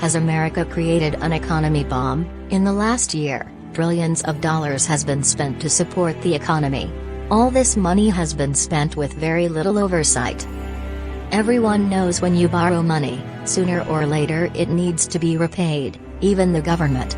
Has America created an economy bomb? In the last year, trillions of dollars has been spent to support the economy. All this money has been spent with very little oversight. Everyone knows when you borrow money, sooner or later it needs to be repaid, even the government.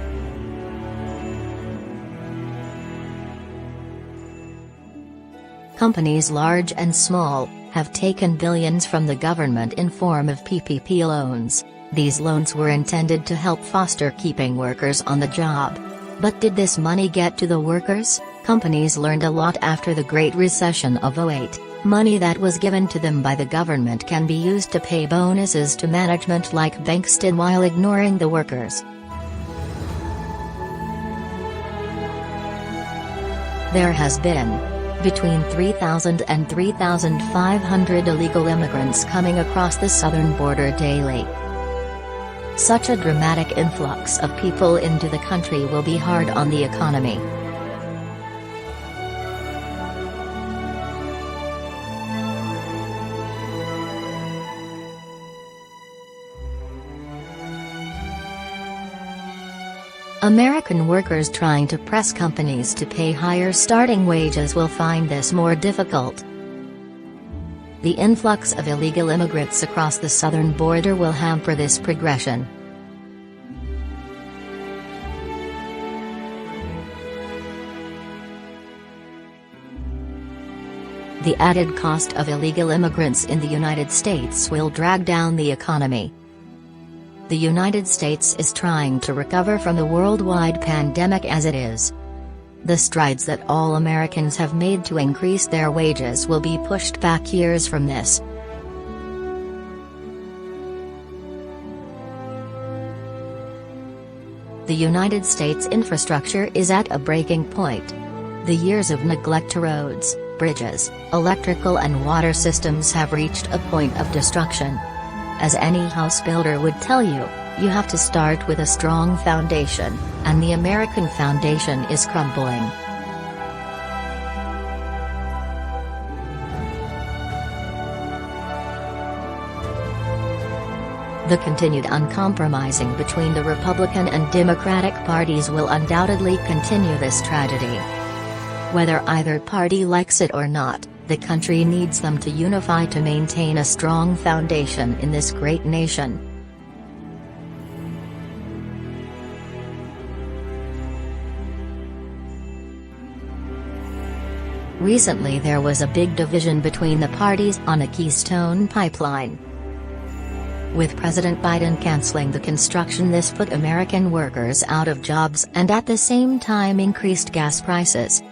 Companies large and small have taken billions from the government in form of PPP loans. These loans were intended to help foster keeping workers on the job. But did this money get to the workers? Companies learned a lot after the Great Recession of '08. Money that was given to them by the government can be used to pay bonuses to management like banks did while ignoring the workers. There has been between 3,000 and 3,500 illegal immigrants coming across the southern border daily. Such a dramatic influx of people into the country will be hard on the economy. American workers trying to press companies to pay higher starting wages will find this more difficult. The influx of illegal immigrants across the southern border will hamper this progression. The added cost of illegal immigrants in the United States will drag down the economy. The United States is trying to recover from the worldwide pandemic as it is. The strides that all Americans have made to increase their wages will be pushed back years from this. The United States infrastructure is at a breaking point. The years of neglect to roads, bridges, electrical and water systems have reached a point of destruction. As any house builder would tell you, you have to start with a strong foundation, and the American foundation is crumbling. The continued uncompromising between the Republican and Democratic parties will undoubtedly continue this tragedy. Whether either party likes it or not, the country needs them to unify to maintain a strong foundation in this great nation. Recently there was a big division between the parties on a Keystone pipeline. With President Biden canceling the construction, this put American workers out of jobs and at the same time increased gas prices.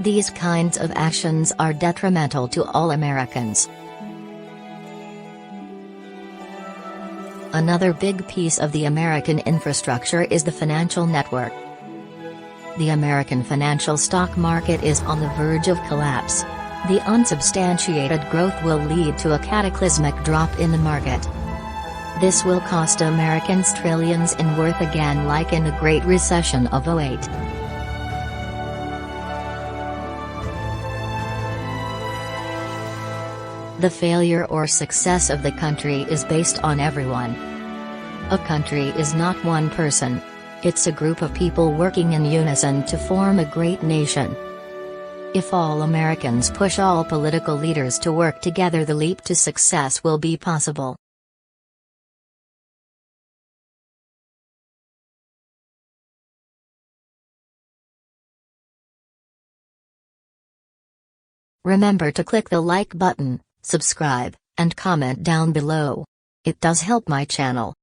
These kinds of actions are detrimental to all Americans. Another big piece of the American infrastructure is the financial network. The American financial stock market is on the verge of collapse. The unsubstantiated growth will lead to a cataclysmic drop in the market. This will cost Americans trillions in worth again, like in the Great Recession of '08. The failure or success of the country is based on everyone. A country is not one person. It's a group of people working in unison to form a great nation. If all Americans push all political leaders to work together, the leap to success will be possible. Remember to click the like button, subscribe, and comment down below. It does help my channel.